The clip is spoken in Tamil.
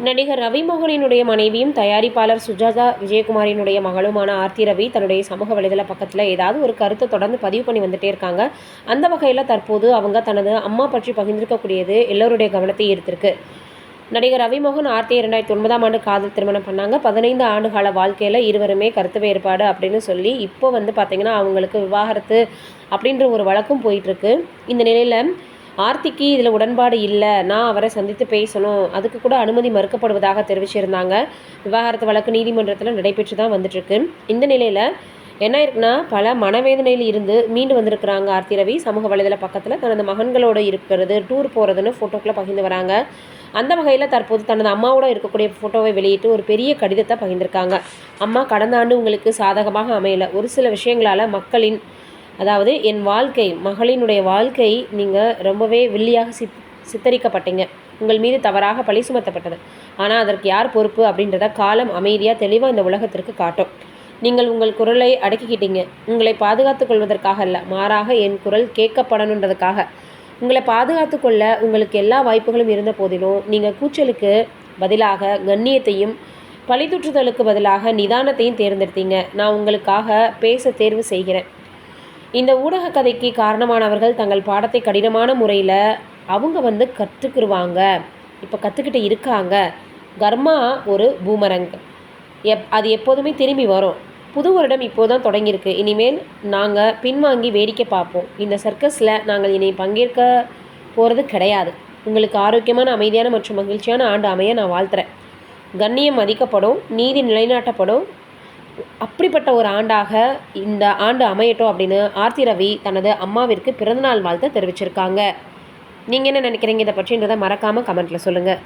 நடிகர் ரவிமோகனினுடைய மனைவியும் தயாரிப்பாளர் சுஜாதா விஜயகுமாரினுடைய மகளுமான ஆர்த்தி ரவி தன்னுடைய சமூக வலைதள பக்கத்தில் ஏதாவது ஒரு கருத்தை தொடர்ந்து பதிவு பண்ணி வந்துட்டே இருக்காங்க. அந்த வகையில் தற்போது அவங்க தனது அம்மா பற்றி பகிர்ந்திருக்கக்கூடியது எல்லோருடைய கவனத்தை ஈர்த்திருக்கு. நடிகர் ரவிமோகன் ஆர்த்தி 2009ஆம் ஆண்டு காதல் திருமணம் பண்ணாங்க. 15 ஆண்டுகால வாழ்க்கையில் இருவருமே கருத்து வேறுபாடு அப்படின்னு சொல்லி இப்போ பார்த்தீங்கன்னா அவங்களுக்கு விவாகரத்து அப்படின்ற ஒரு வழக்கும் போயிட்டுருக்கு. இந்த நிலையில் ஆர்த்திக்கு இதில் உடன்பாடு இல்லை, நான் அவரை சந்தித்து பேசணும், அதுக்கு கூட அனுமதி மறுக்கப்படுவதாக தெரிவிச்சிருந்தாங்க. விவாகரத்து வழக்கு நீதிமன்றத்தில் நடைபெற்று தான் வந்துட்டுருக்கு. இந்த நிலையில் என்ன இருக்குன்னா, பல மனவேதனையில் இருந்து மீண்டு வந்திருக்கிறாங்க ஆர்த்தி ரவி. சமூக வலைதள பக்கத்தில் தனது மகன்களோடு இருக்கிறது, டூர் போகிறதுன்னு ஃபோட்டோக்களை பகிர்ந்து வராங்க. அந்த வகையில் தற்போது தனது அம்மாவோட இருக்கக்கூடிய ஃபோட்டோவை வெளியிட்டு ஒரு பெரிய கடிதத்தை பகிர்ந்திருக்காங்க. அம்மா, கடந்த ஆண்டு உங்களுக்கு சாதகமாக அமையலை. ஒரு சில விஷயங்களால் மக்களின், அதாவது என் வாழ்க்கை, மகளினுடைய வாழ்க்கை நீங்கள் ரொம்பவே வில்லியாக சித்தரிக்கப்பட்டீங்க. உங்கள் மீது தவறாக பழி சுமத்தப்பட்டது. ஆனால் அதற்கு யார் பொறுப்பு அப்படின்றத காலம் அமைதியாக தெளிவாக இந்த உலகத்திற்கு காட்டும். நீங்கள் உங்கள் குரலை அடக்கிக்கிட்டீங்க. உங்களை பாதுகாத்து கொள்வதற்காக அல்ல, மாறாக என் குரல் கேட்கப்படணுன்றதுக்காக. உங்களை பாதுகாத்து கொள்ள உங்களுக்கு எல்லா வாய்ப்புகளும் இருந்த போதிலும் நீங்கள் கூச்சலுக்கு பதிலாக கண்ணியத்தையும், பழித்துற்றுதலுக்கு பதிலாக நிதானத்தையும் தேர்ந்தெடுத்தீங்க. நான் உங்களுக்காக பேச தேர்வு செய்கிறேன். இந்த ஊடக கதைக்கு காரணமானவர்கள் தங்கள் பாடத்தை கடினமான முறையில் அவங்க கற்றுக்குருவாங்க, இப்போ கற்றுக்கிட்டு இருக்காங்க. கர்மா ஒரு பூமரங், அது எப்போதுமே திரும்பி வரும். புது வருடம் இப்போதான் தொடங்கியிருக்கு. இனிமேல் நாங்கள் பின்வாங்கி வேடிக்கை பார்ப்போம். இந்த சர்க்கஸில் நாங்கள் இனி பங்கேற்க போகிறது கிடையாது. உங்களுக்கு ஆரோக்கியமான, அமைதியான மற்றும் மகிழ்ச்சியான ஆண்டு அமைய நான் வாழ்த்துறேன். கண்ணியம் மதிக்கப்படும், நீதி நிலைநாட்டப்படும், அப்படிப்பட்ட ஒரு ஆண்டாக இந்த ஆண்டு அமையட்டும் அப்படின்னு ஆர்த்தி ரவி தனது அம்மாவிற்கு பிறந்தநாள் வாழ்த்து தெரிவிச்சிருக்காங்க. நீங்கள் என்ன நினைக்கிறீங்க இதை பற்றின்றதை மறக்காமல் கமெண்ட்டில் சொல்லுங்கள்.